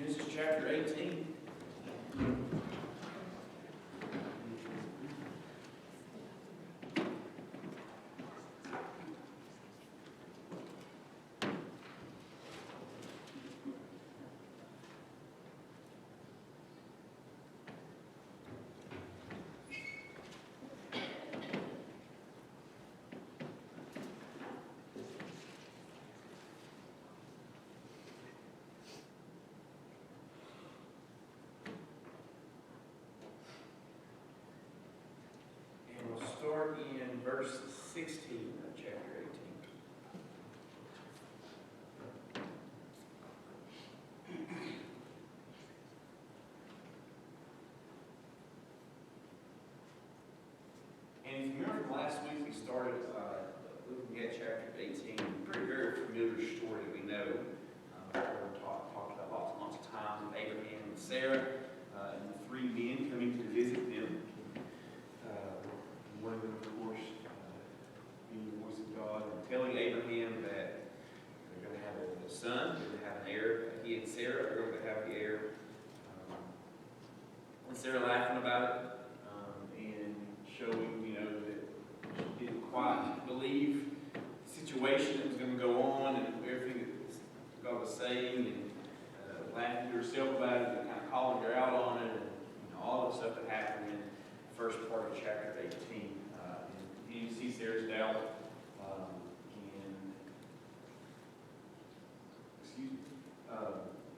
Genesis chapter 18. Start in verse 16 of chapter 18. And if you remember from last week, we started looking at chapter 18, a very familiar story that we know. We've talked about lots of times with Abraham and Sarah and the three men coming to visit them. One of them, of course, being the voice of God and telling Abraham that they're going to have a son, they're going to have an heir. He and Sarah are going to have the heir. And Sarah laughing about it and showing, that she didn't quite believe the situation that was going to go on and everything that God was saying, and laughing to herself about it and kind of calling her out on it, and all the stuff that happened in the first part of chapter 18. And you see Sarah's doubt,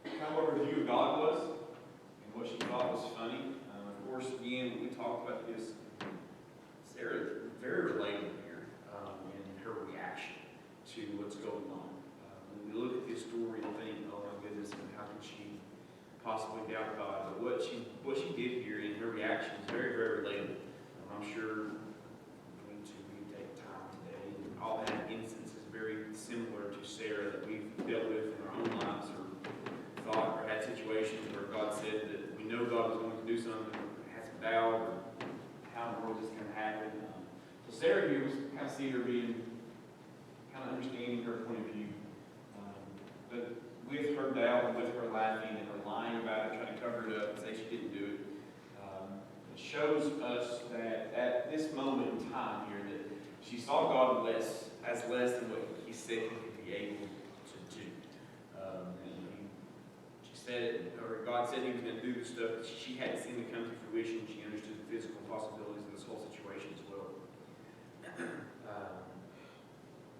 kind of what her view of God was and what she thought was funny. Of course, again, we talked about this. Sarah very relatable here in her reaction to what's going on. When we look at this story and think, oh my goodness, and how could she possibly doubt God? But what she did here in her reaction is very, very relatable. I'm sure we take time today and all have instances very similar to Sarah that we've dealt with in our own lives, or thought or had situations where God said that we know God was going to do something, had some doubt, or how in the world is this going to happen. So Sarah here was kind of seeing her being, kind of understanding her point of view. But with her doubt and with her laughing and her lying about it, trying to cover it up and say she didn't do it, it shows us that at this moment in time here that she saw God as less than what He said He could be able to do. She said it, or God said He was going to do the stuff that she hadn't seen the come to fruition. She understood the physical possibilities of this whole situation as well.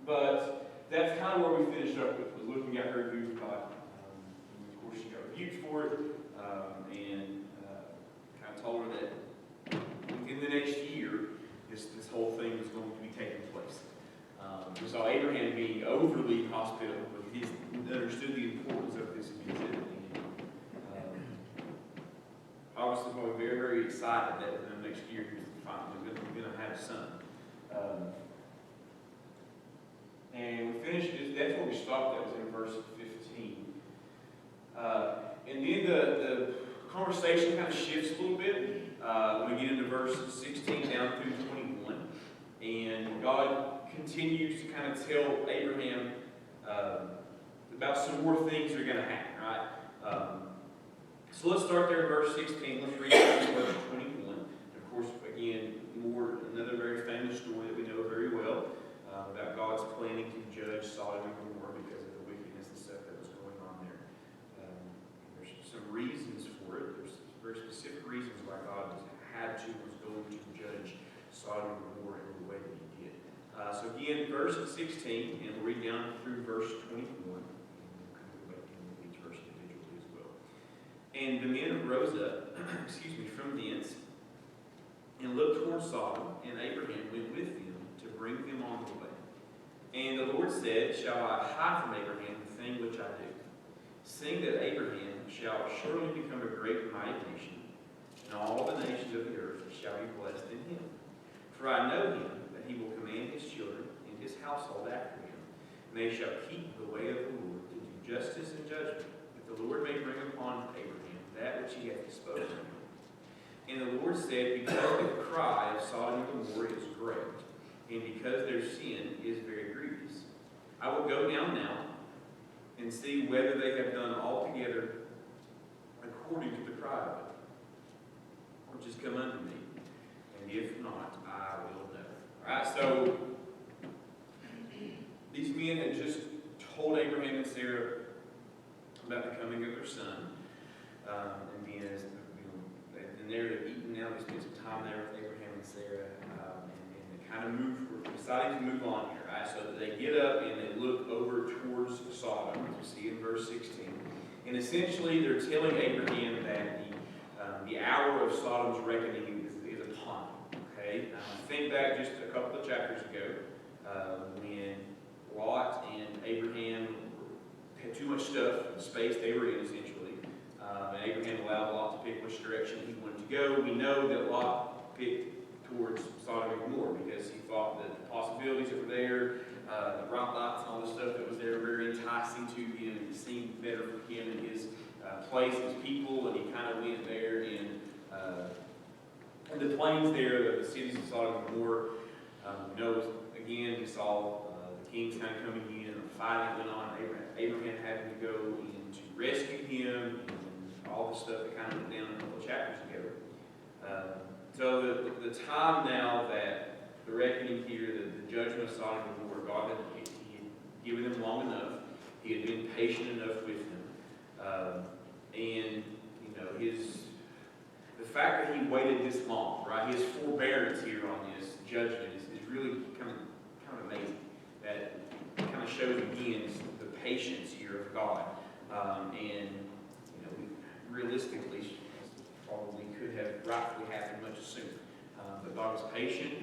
But that's kind of where we finished up with, was looking at her view of God. And of course, she got rebuked for it, and kind of told her that within the next year, this whole thing was going to be taking place. We saw Abraham being overly hospitable, but he understood the importance of this visit. And obviously, probably very, very excited that within the next year, we're going to have a son. And we finished, that's where we stopped, that was in verse 15. And then the conversation kind of shifts a little bit when we get into verse 16 down through 21. And God continues to kind of tell Abraham about some more things that are going to happen, right? So let's start there in verse 16. Let's read verse 21. Of course, again, another very famous story that we know very well. About God's planning to judge Sodom and Gomorrah because of the wickedness and stuff that was going on there. There's some reasons for it. There's very specific reasons why God was going to judge Sodom and Gomorrah in the way that He did. So again, verse 16, and we'll read down through verse 21. And we'll come back into each verse individually as well. And the men rose up, from thence, and looked toward Sodom, and Abraham went with them to bring them on the way. And the Lord said, Shall I hide from Abraham the thing which I do? Seeing that Abraham shall surely become a great and mighty nation, and all the nations of the earth shall be blessed in him. For I know him, that he will command his children and his household after him, and they shall keep the way of the Lord to do justice and judgment, that the Lord may bring upon Abraham that which he hath disposed of him. And the Lord said, Because the cry of Sodom and Gomorrah is great, and because their sin is very grievous, I will go down now and see whether they have done altogether according to the cry of it, which has come unto me. And if not, I will know. All right, so these men had just told Abraham and Sarah about the coming of their son. And then as and they're eating now, they spent some time there with Abraham and Sarah, and they kind of deciding to move on here, right? So that they get up and they look over towards Sodom, as we see in verse 16. And essentially, they're telling Abraham that the hour of Sodom's reckoning is upon him. Okay? Think back just a couple of chapters ago when Lot and Abraham had too much stuff, the space they were in, essentially. And Abraham allowed Lot to pick which direction he wanted to go. We know that Lot picked towards Sodom and Gomorrah because he thought that the possibilities that were there, the bright lights and all the stuff that was there, were very enticing to him. It seemed better for him and his place, his people, and he kind of went there in the plains there, the cities of Sodom and Gomorrah. We know, again, we saw the kings kind of coming in, and the fighting went on. Abraham having to go in to rescue him, and all the stuff that kind of went down a couple of chapters ago. So the time now that the reckoning here, the judgment of Sodom and Gomorrah, God had given them long enough. He had been patient enough with them. And, the fact that he waited this long, right, his forbearance here on this judgment is really kind of amazing. That kind of shows, again, the patience here of God. And, realistically, probably could have rightfully happened much sooner. But God was patient.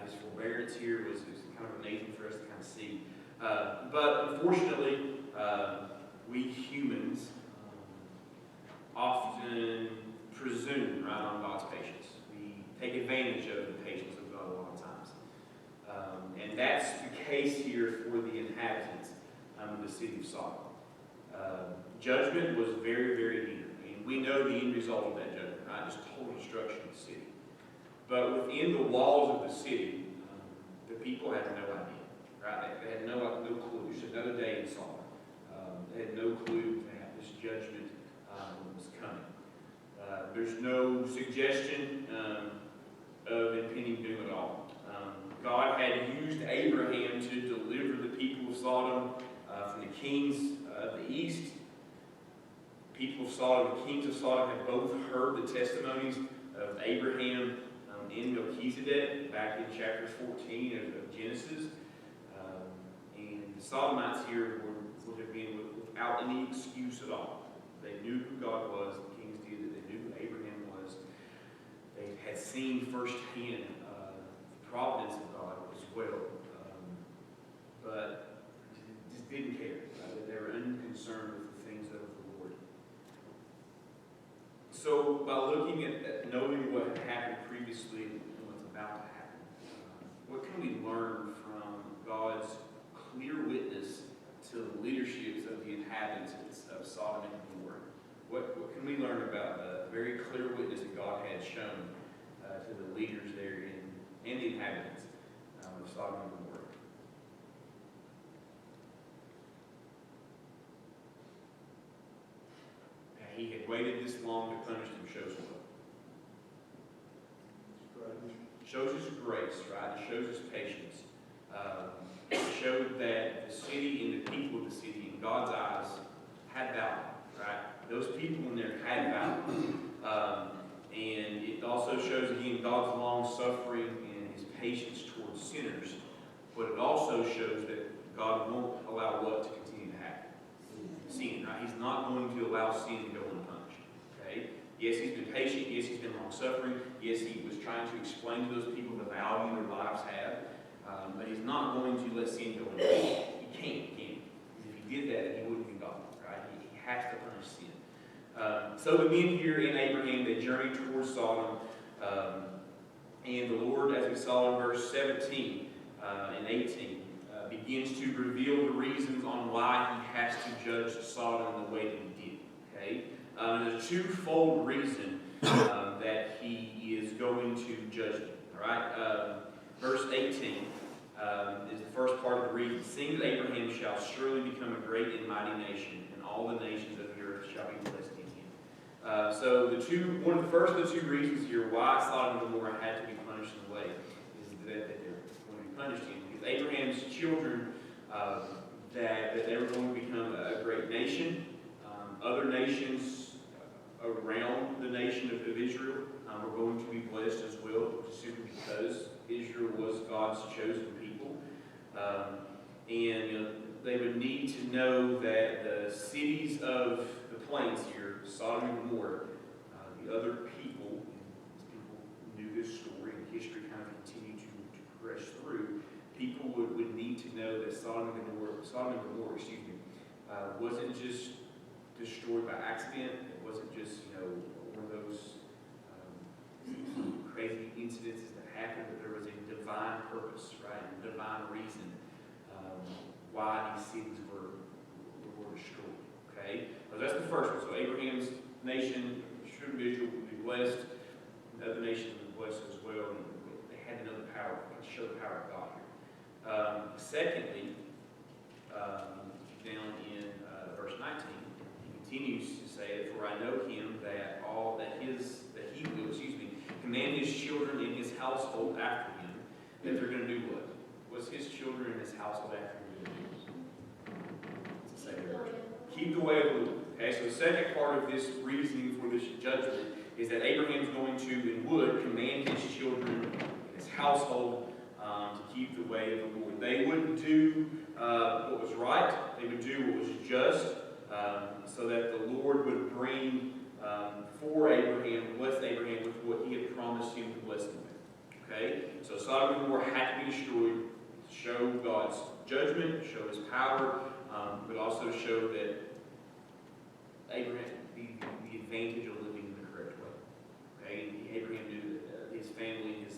His forbearance here was kind of amazing for us to kind of see. But unfortunately, we humans often presume right on God's patience. We take advantage of the patience of God a lot of times. And that's the case here for the inhabitants of the city of Sodom. Judgment was very, very near. We know the end result of that judgment, right? Just total destruction of the city. But within the walls of the city, the people had no idea, right? They had no clue. Just another day in Sodom. They had no clue that this judgment was coming. There's no suggestion of impending doom at all. God had used Abraham to deliver the people of Sodom from the kings of the east. People of Sodom, the kings of Sodom, had both heard the testimonies of Abraham and Melchizedek back in chapter 14 of Genesis. And the Sodomites here would have been without any excuse at all. They knew who God was, the kings did it, they knew who Abraham was. They had seen firsthand the providence of God as well. But just didn't care. They were unconcerned with the things of the Lord. So, by looking at knowing what had happened previously and what's about to happen, what can we learn from God's clear witness to the leaderships of the inhabitants of Sodom and Gomorrah? What can we learn about the very clear witness that God had shown to the leaders there and the inhabitants of Sodom and Gomorrah? He had waited this long to punish them shows what? Shows his grace, right? It shows his patience. It showed that the city and the people of the city, in God's eyes, had value, right? Those people in there had value. And it also shows, again, God's long-suffering and his patience towards sinners. But it also shows that God won't allow what to continue to happen? Sin, right? He's not going to allow sin to go unpunished. Okay? Yes, he's been patient. Yes, he's been long-suffering. Yes, he was trying to explain to those people the value their lives have. But he's not going to let sin go unpunished. He can't, can he? If he did that, he wouldn't be God, right? He has to punish sin. So the men here in Abraham, they journeyed towards Sodom. And the Lord, as we saw in verse 17 and 18, begins to reveal the reasons on why he has to judge Sodom the way that he did. Okay? There's a twofold reason that he is going to judge them. All right? Verse 18 is the first part of the reason. Seeing that Abraham shall surely become a great and mighty nation, and all the nations of the earth shall be blessed in him. So one of the first of the two reasons here why Sodom and Gomorrah had to be punished in a way is that they're going to be punished in. Because Abraham's children, that they were going to become a great nation. Other nations around the nation of Israel were going to be blessed as well, simply because Israel was God's chosen people. And they would need to know that the cities of the plains here, Sodom and Gomorrah, the other people, and people knew this story, and history kind of continued to progress through, people would need to know that Sodom and Gomorrah, wasn't just destroyed by accident. It wasn't just, one of those crazy incidences that happened, but there was a divine purpose, right, and divine reason why these cities were destroyed. Okay, so that's the first one. So Abraham's nation, children of Israel, would be blessed. The other nations would be blessed as well. And they had to know the power, to show the power of God here. Secondly, down in verse 19, he continues to say that, "For I know him that he will, command his children in his household after him, that they're going to do what? What's his children in his household after him going to do? It's the second verse. Keep the way of the Lord." Okay, so the second part of this reasoning for this judgment is that Abraham's going to and would command his children in his household to keep the way of the Lord. They would do what was right. They would do what was just, so that the Lord would bring for Abraham, bless Abraham with what he had promised him to bless him with. Okay? So Sodom and Gomorrah had to be destroyed to show God's judgment, show his power, but also show that Abraham, the advantage of living in the correct way. Okay? Abraham knew that his family, his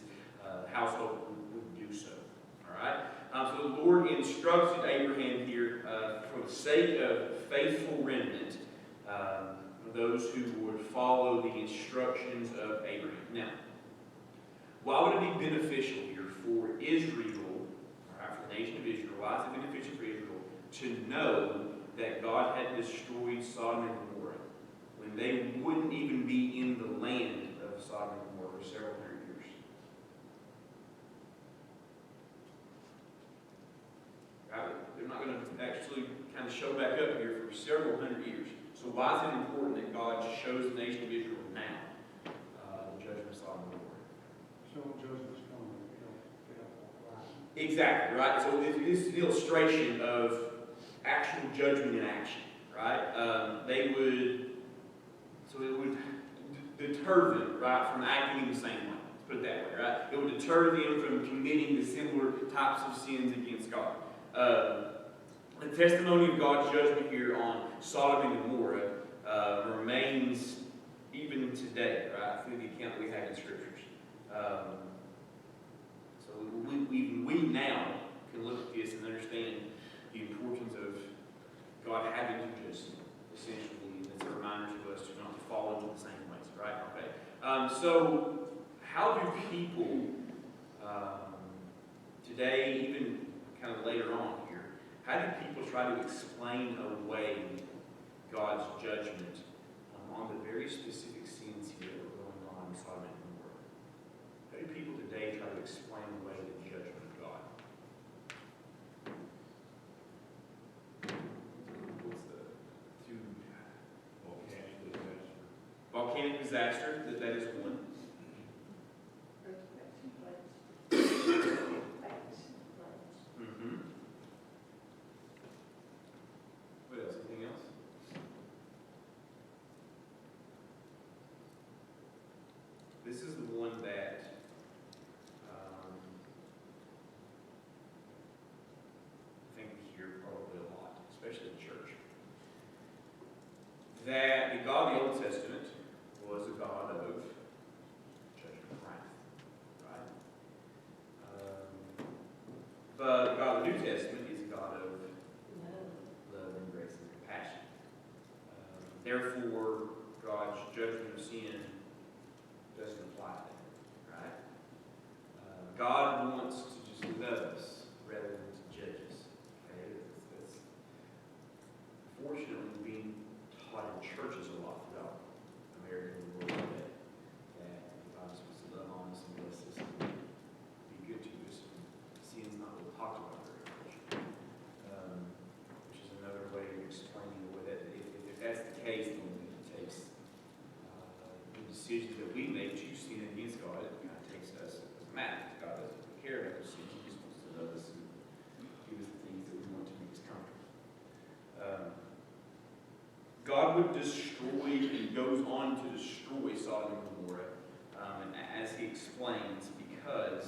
household would do so. Alright? So the Lord instructed Abraham here for the sake of faithful remnant, those who would follow the instructions of Abraham. Now, why would it be beneficial here for Israel, for the nation of Israel, why is it beneficial for Israel to know that God had destroyed Sodom and Gomorrah when they wouldn't even be in the land of Sodom and Gomorrah for several hundred years? Right? They're not going to actually kind of show back up here for several hundred years. So why is it important that God shows the nation of Israel now the judgment of Sodom and Gomorrah? So judgment's coming, get up all right. Exactly, right? So this is an illustration of actual judgment in action, right? It would deter them, right, from acting in the same way. Let's put it that way, right? It would deter them from committing the similar types of sins against God. The testimony of God's judgment here on Sodom and Gomorrah remains even today, right, through the account we have in Scriptures. So we now can look at this and understand the importance of God having to judge sin, essentially, and it's a reminder to us to not to fall into the same ways, right? Okay. So how do people today, even kind of later on here, how do people try to explain away God's judgment on the very specific sins here that were going on in Sodom and Gomorrah? How do people today try to explain away the judgment of God? What's the two? Volcanic disaster, that is one. What else? Anything else? This is the one that I think we hear probably a lot, especially in church. That the God of the Old Testament was a God of judgment and wrath, right? But the God of the New Testament is a God of love and grace and compassion. Therefore, God's judgment of sin doesn't apply to them, right? God wants to just love us rather than to judge us. Okay? That's unfortunately being taught in churches a lot throughout American would destroy and goes on to destroy Sodom and Gomorrah, and as he explains, because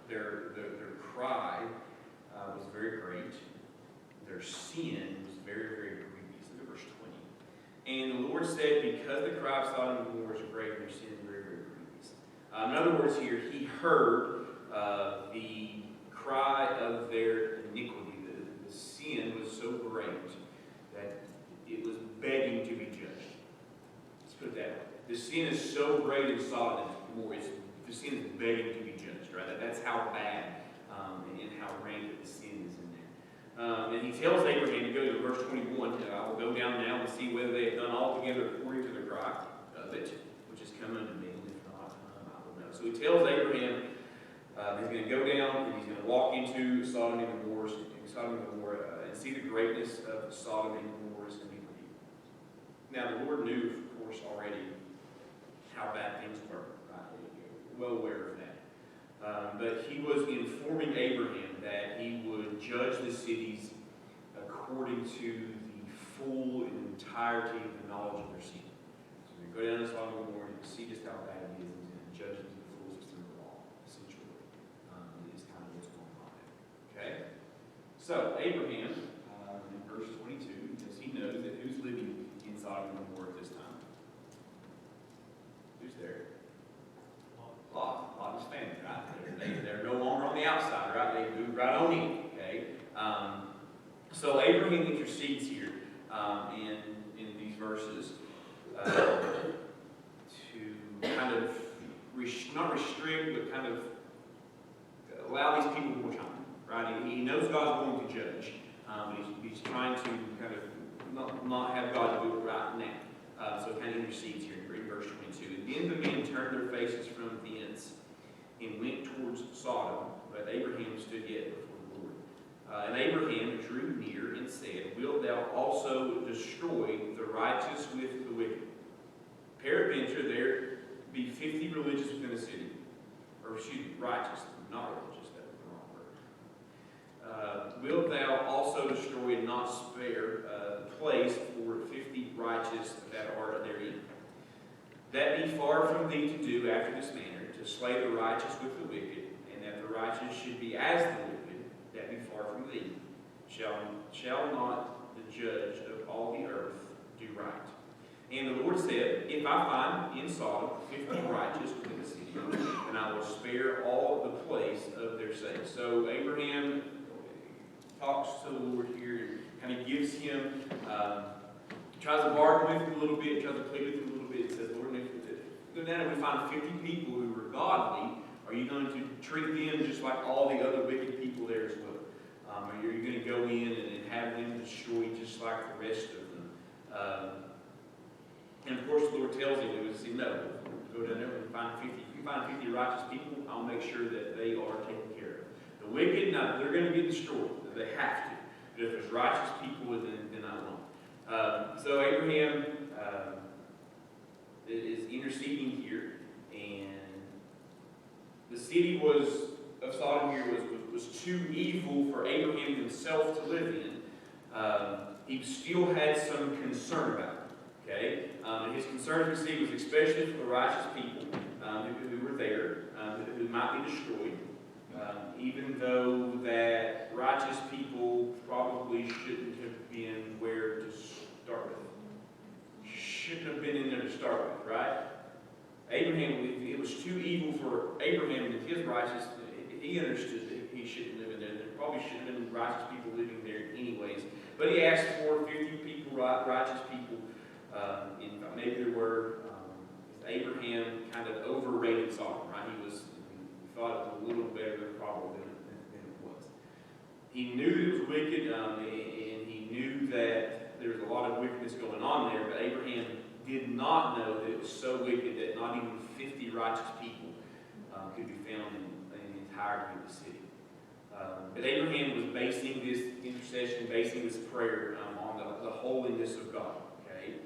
their cry was very great, their sin was very, very grievous. Look at verse 20. And the Lord said, because the cry of Sodom and Gomorrah is great, their sin is very, very grievous. In other words here, he heard the cry of their iniquity. The sin was so great that it was begging to be judged. Let's put it that way. The sin is so great in Sodom and Gomorrah, the sin is begging to be judged, right? That's how bad and how rampant the sin is in there. And he tells Abraham to go to verse 21, I will go down now and see whether they have done altogether according to the cry of it, which has come unto me, and if not, I will know. So he tells Abraham he's going to go down and he's going to walk into Sodom and Gomorrah, and see the greatness of Sodom and Gomorrah's iniquity. Now the Lord knew, of course, already how bad things were. Right? Well aware of that. But he was informing Abraham that he would judge the cities according to the full and entirety of the knowledge of their sin. So we go down to Sodom and Gomorrah and see just how bad it is, and he's going to judge it to the full extent of the law, essentially. Is kind of what's going on there. Okay? So, Abraham, in verse 22, because he knows that who's living in Sodom and Gomorrah at this time? Who's there? Lot. Lot and his family, right? They're no longer on the outside, right? They moved right on in, okay? So Abraham intercedes here in these verses to kind of, not restrict, but kind of allow these people more time, right? He knows God's going to judge, but he's trying to kind of not have God do it right now. So it kind of intercedes here in verse 22. And then the men turned their faces from thence and went towards Sodom, but Abraham stood yet before the Lord. And Abraham drew near and said, wilt thou also destroy the righteous with the wicked? Peradventure there be 50 religious within a city, or excuse me, righteous, not religious, that was the wrong word. Wilt thou also destroy and not spare the place for 50 righteous that are therein? That be far from thee to do after this manner, to slay the righteous with the wicked, and that the righteous should be as the wicked, that be far from thee. Shall not the judge of all the earth do right? And the Lord said, if I find in Sodom 50 righteous within the city, then I will spare all the place of their sake. So Abraham talks to the Lord here and kind of gives him, tries to bargain with him a little bit, tries to plead with him a little bit, and says, Lord, if we go down and we find 50 people who are godly, are you going to treat them just like all the other wicked people there as well? Or are you going to go in and have them destroyed just like the rest of them? And of course, the Lord tells him, he would say, no, go down there and find 50. If you find 50 righteous people, I'll make sure that they are taken care of. The wicked, no, they're going to get destroyed. They have to. But if there's righteous people, then I won't. So Abraham is interceding here, and the city of Sodom here was too evil for Abraham himself to live in. He still had some concern about it. Okay, and his concern, we see, was especially for the righteous people who were there, who might be destroyed, even though that righteous people probably shouldn't have been where to start with. Shouldn't have been in there to start with, right? Abraham, it was too evil for Abraham and his righteous. He understood that he shouldn't live in there. There probably shouldn't have been righteous people living there anyways. But he asked for 50 people, righteous people. Maybe there were, Abraham kind of overrated Sodom, right? He thought it was a little better than probably than it was. He knew that it was wicked, and he knew that there was a lot of wickedness going on there, but Abraham did not know that it was so wicked that not even 50 righteous people could be found in the entirety of the city. But Abraham was basing this intercession, basing this prayer on the holiness of God. Okay,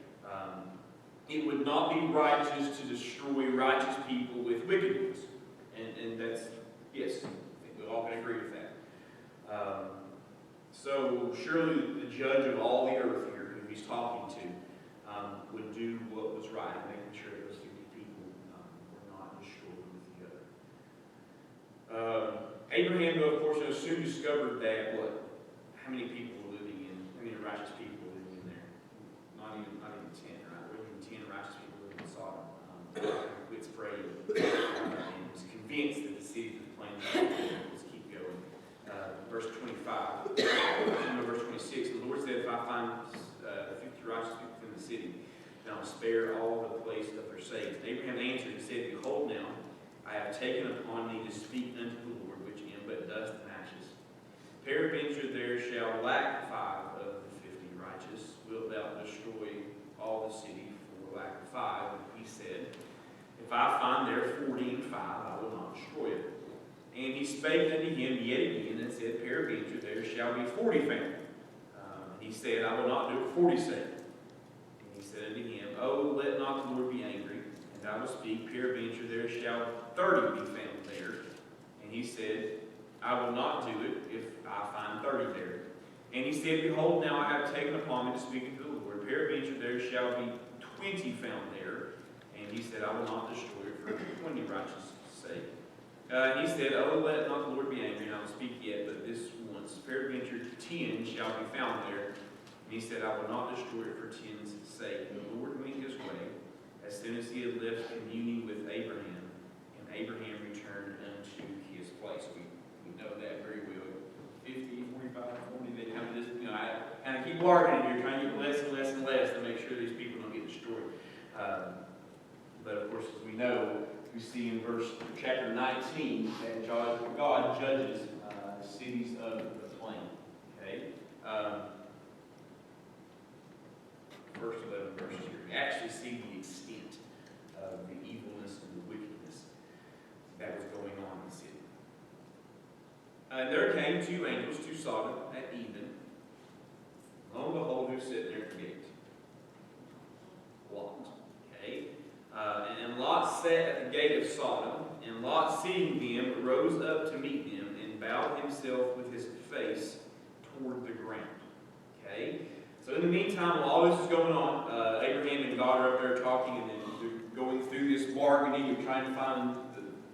it would not be righteous to destroy righteous people with wickedness, and that's, yes, I think we all can agree with that. So surely the judge of all the earth Abraham, though, of course, soon discovered that what? How many people were living in, how many righteous people were living in there? Not even 10, right? There weren't even 10 righteous people living in Sodom. Quits praying and was convinced that the city was planning to let's keep going. Verse 25, verse 26, the Lord said, if I find 50 righteous people in the city, then I'll spare all the place of their sakes. And Abraham answered and said, behold now, I have taken upon me to speak unto the Lord, which am but dust and ashes. Peradventure there shall lack 5 of the 50 righteous. Wilt thou destroy all the city for lack of 5? And he said, if I find there 40 and 5, I will not destroy it. And he spake unto him yet again, and said, peradventure there shall be 40 found. And he said, I will not do it for 40 sake. And he said unto him, oh, let not the Lord be angry, and I will speak, peradventure there shall 30 be found there. And he said, I will not do it if I find 30 there. And he said, behold, now I have taken upon me to speak unto the Lord, peradventure there shall be 20 found there. And he said, I will not destroy it for 20 righteous' sake. And he said, oh, let not the Lord be angry, and I will speak yet, but this once, peradventure 10 shall be found there. And he said, I will not destroy it for 10's sake. And the Lord went his way, as soon as he had left communing with Abraham, and Abraham returned unto his place. We know that very well. 50, 45, 40, they come to this, I kind of keep arguing here, trying to get less and less and less to make sure these people don't get destroyed. But of course, as we know, we see in chapter 19 that God judges cities of the plain. Okay? First 11 verses here. We actually see the extent of the evilness and the wickedness that was going on in the city. There came 2 angels to Sodom at even. Lo and behold, who's sitting there at the gate? Lot. Okay? And Lot sat at the gate of Sodom, and Lot, seeing them, rose up to meet them, and bowed himself with his face toward the ground. Okay? So in the meantime, while all this is going on, Abraham and God are up there talking, and then they're going through this bargaining and trying to find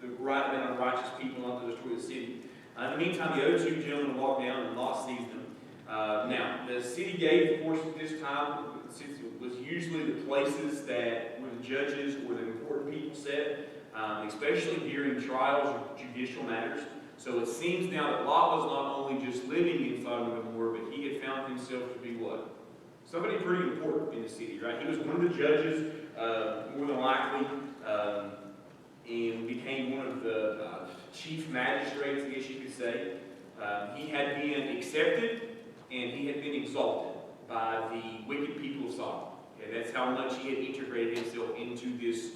the right amount of righteous people not to destroy the city. In the meantime, the other 2 gentlemen walk down, and Lot sees them. Now, the city gate, of course, at this time, was usually the places that where the judges or the important people sat, especially during trials or judicial matters. So it seems now that Lot was not only just living in Sodom and Gomorrah, but he had found himself to be what? Somebody pretty important in the city, right? He was one of the judges, more than likely, and became one of the chief magistrates, I guess you could say. He had been accepted, and he had been exalted by the wicked people of Sodom. Okay, that's how much he had integrated himself into this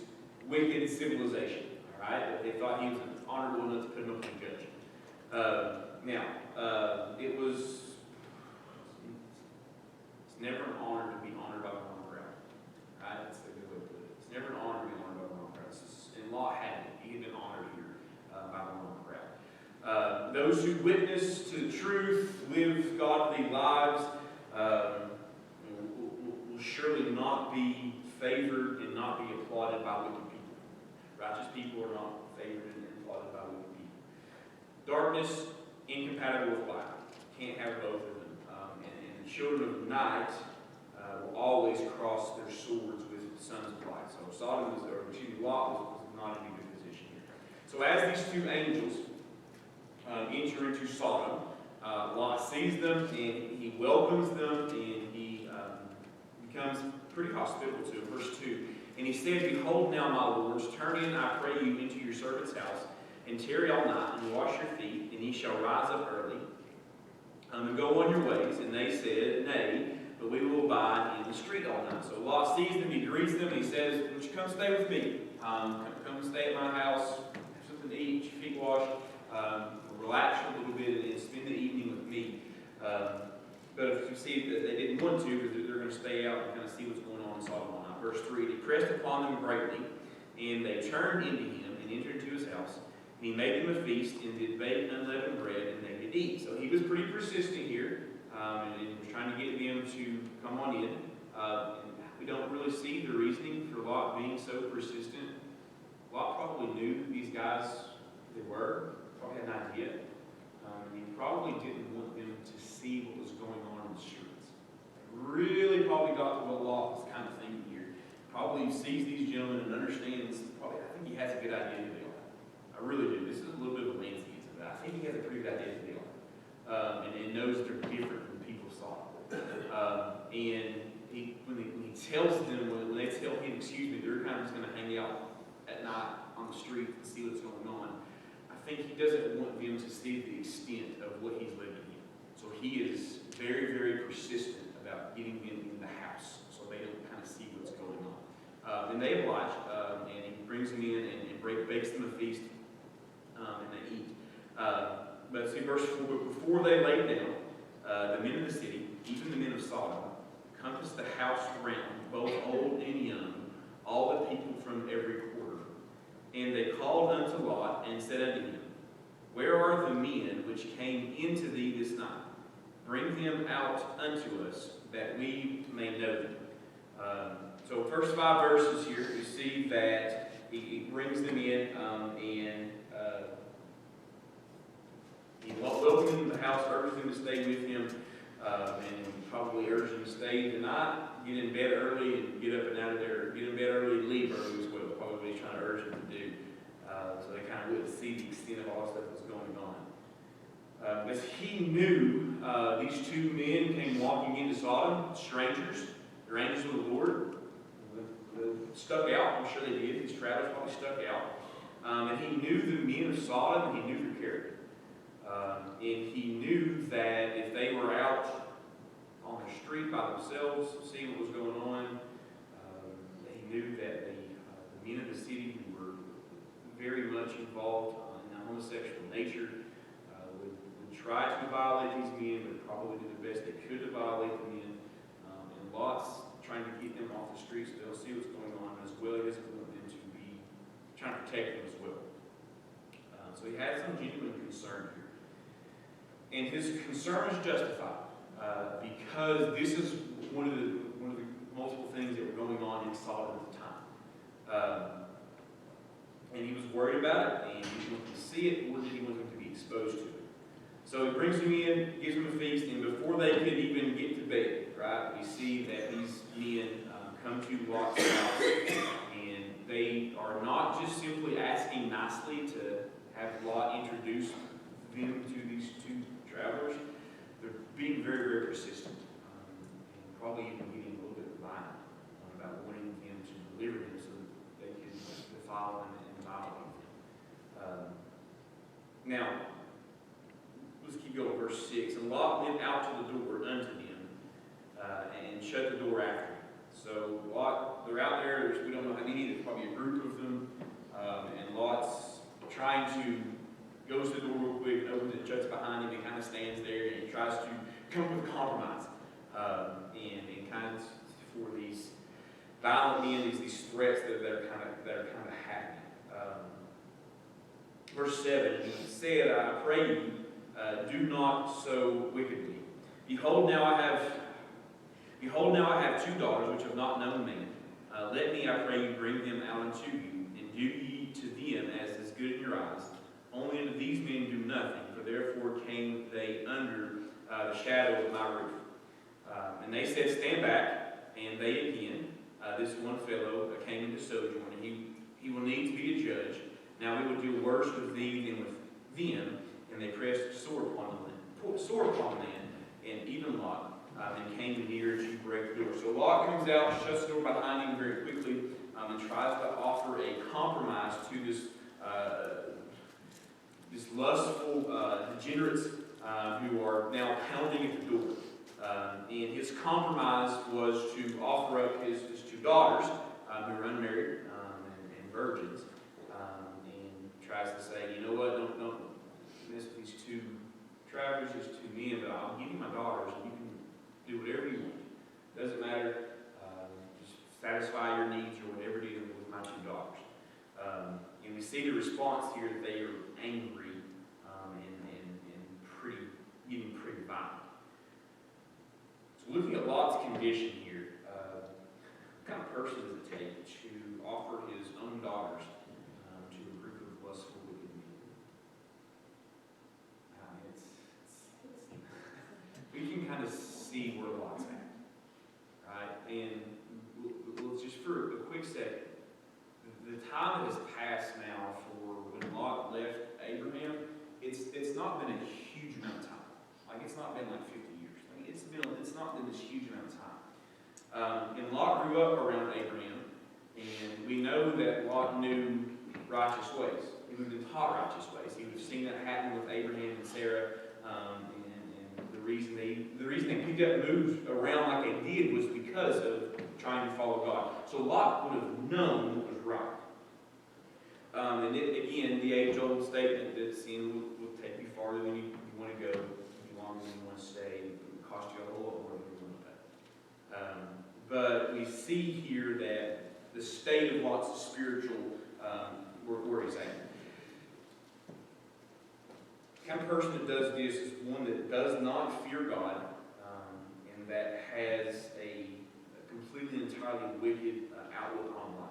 wicked civilization. All right, that they thought he was honorable enough to put him up as a judge. It was. It's never an honor to be honored by the wrong crowd. Right, that's the good way to put it. It's never an honor to be honored by the wrong crowd. And Lot had it. He had been honored here by the wrong crowd. Those who witness to the truth, live godly lives, will surely not be favored and not be applauded by wicked people. Righteous people are not favored and applauded by wicked people. Darkness, incompatible with light. Can't have both of them. And the children of night will always cross their swords with the sons of light. So Lot was not in a good position here. So as these 2 angels enter into Sodom, Lot sees them, and he welcomes them, and he becomes pretty hospitable to them. Verse 2, and he said, behold now, my lords, turn in, I pray you, into your servant's house, and tarry all night, and wash your feet, and ye shall rise up early, and go on your ways. And they said, nay, but we will abide in the street all night. So Lot sees them, he greets them, and he says, would you come stay with me? Come stay at my house, have something to eat, your feet washed, relax a little bit, and spend the evening with me. But if you see that they didn't want to, because they're going to stay out and kind of see what's going on in Sodom all night. Verse 3, and he pressed upon them greatly, and they turned into him and entered into his house. And he made them a feast, and did bake unleavened bread, and they did eat. So he was pretty persistent here, and he was trying to get them to come on in. And we don't really see the reasoning for Lot being so persistent. Lot probably knew who these guys they were, probably had an idea. and he probably didn't want them to see what was going on in the streets. Really probably got to what Lot was kind of thinking here. Probably sees these gentlemen and understands, probably, I think he has a good idea who they are. I really do. This is a little bit of a Lansky, but I think he has a pretty good idea who they are. And knows they're different from people saw. And when he tells them, when they tell him, excuse me, they're kind of just going to hang out at night on the street and see what's going on. I think he doesn't want them to see the extent of what he's living in. So he is very, very persistent about getting them in the house so they don't kind of see what's going on. And they oblige, and he brings them in and bakes them a feast, and they eat. But see, verse 4, but before they lay down, the men of the city, even the men of Sodom, compassed the house round, both old and young, all the people from every quarter. And they called unto Lot, and said unto him, Where are the men which came into thee this night? Bring them out unto us, that we may know them. So first 5 verses here, we see that he brings them in, and he welcomes them to the house, urges them to stay with him, and probably urges them to stay the night, get in bed early, and get up and out of there, get in bed early and leave early as well. Probably what he's trying to urge them to do. So they kind of wouldn't see the extent of all the stuff that's going on. As he knew, these 2 men came walking into Sodom, strangers, they're angels of the Lord. They stuck out, I'm sure they did. These travelers probably stuck out. And he knew the men of Sodom, and he knew their character. And he knew that if they were out on the street by themselves, seeing what was going on, he knew that the men of the city who were very much involved in the homosexual nature would try to violate these men, but probably do the best they could to violate the men. And Lot's trying to get them off the streets so they'll see what's going on, as well as want them to be trying to protect them as well. So he had some genuine concern here. And his concern is justified because this is one of the multiple things that were going on in Sodom at the time. And he was worried about it, and he wanted to see it, or did he want them to be exposed to it? So he brings them in, gives them a feast, and before they could even get to bed, right, we see that these men come to Lot's house, and they are not just simply asking nicely to have Lot introduce them to these 2 travelers. They're being very, very persistent, and probably even getting a little bit violent about wanting them to deliver them so that they can defile them and violate them. Now, let's keep going, verse 6. And Lot went out to the door unto them, and shut the door after him. So Lot, they're out there, we don't know how many, there's probably a group of them, and Lot's trying to goes to the door real quick, opens it, shuts behind him, and kind of stands there, and he tries to come up with a compromise. And kind of for these violent men, these threats that are kind of happening. Verse 7, he said, I pray you, do not so wickedly. Behold, now I have 2 daughters which have not known man. Let me, I pray you, bring them out unto you, and do ye to them as is good in your eyes. Only unto these men do nothing, for therefore came they under the shadow of my roof. And they said, Stand back. And they again, this one fellow came into sojourn, and he will need to be a judge. Now we will deal worse with thee than with them. And they pressed sore upon the man, and even Lot, and came near to break the door. So Lot comes out, shuts the door behind him very quickly, and tries to offer a compromise to this lustful degenerates who are now pounding at the door. And his compromise was to offer up his 2 daughters who are unmarried and virgins, and tries to say, you know what, don't mess with these 2 travelers, these 2 men, but I'll give you my daughters, and you can do whatever you want. Doesn't matter. Just satisfy your needs or whatever it is with my 2 daughters. And we see the response here that they are angry and getting pretty violent. So looking at Lot's condition here, what kind of person does it take to offer his own daughters to a group of lustful wicked men? It's And Lot grew up around Abraham, and we know that Lot knew righteous ways. He would have been taught righteous ways. He would have seen that happen with Abraham and Sarah, and the reason they picked up and moved around like they did was because of trying to follow God. So Lot would have known what was right. Again, the age-old statement that sin will take you farther than you want to go, longer than you want to stay, and it will cost you a whole lot more than you want to pay. But we see here that the state of Lot's spiritual, where he's at. The kind of person that does this is one that does not fear God, and that has a completely and entirely wicked outlook on life.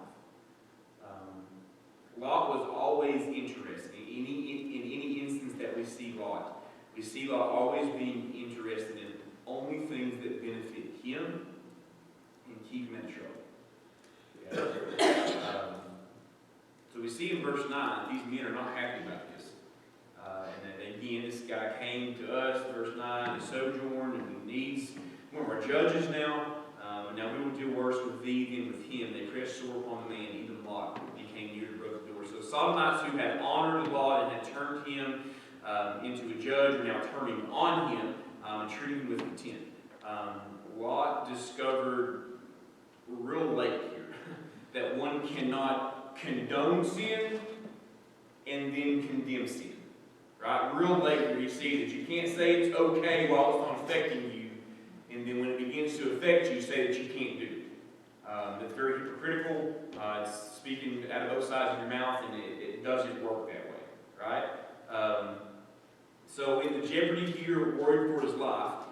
Lot was always interested. In any instance that we see Lot always being interested in only things that benefit him and keep him in trouble. Yeah. So we see in verse 9, these men are not happy about this. And that again, this guy came to us, verse 9, to sojourn, and he needs one of our judges now. Now we will do worse with thee than with him. They pressed sore upon the man, even Lot became near to broke the door. So Sodomites who had honored Lot and had turned him into a judge are now turning on him and treating him with contempt. Lot discovered real late here that one cannot condone sin and then condemn sin. Right? Real late here you see that you can't say it's okay while it's not affecting you, and then when it begins to affect you, say that you can't do it. That's very hypocritical. It's speaking out of both sides of your mouth, and it doesn't work that way. Right? So in the jeopardy here, worried for his life,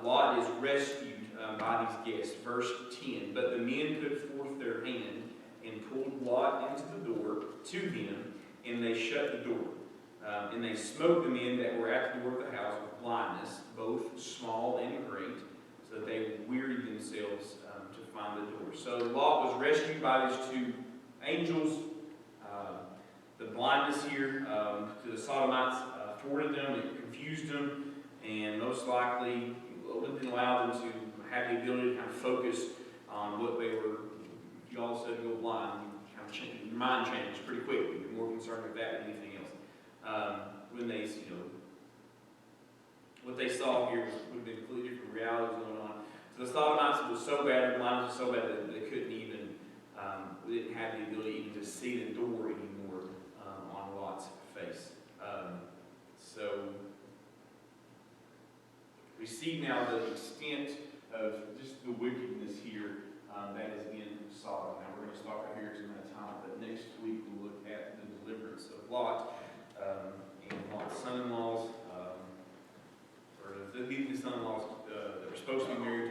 Lot is rescued by these guests. Verse 10, but the men put forth their hand and pulled Lot into the door to them, and they shut the door. And they smote the men that were at the door of the house with blindness, both small and great, so that they wearied themselves to find the door. So Lot was rescued by these two angels. The blindness here to the Sodomites thwarted them, it confused them, and most likely didn't allow them to have the ability to kind of focus on what they were. If you all of a sudden go blind, you kind of change, your mind changes pretty quickly. You're more concerned with that than anything else. When they, what they saw here would have been completely different realities going on. So the Sodomites was so bad, the blindness was so bad that they couldn't even, didn't have the ability even to see the door anymore on Lot's face. So we see now the extent of just the wickedness here that is in Sodom. Now we're going to stop right here because we're out of time, but next week we'll look at the deliverance of Lot and Lot's son-in-laws, or the son-in-laws that were supposed to be married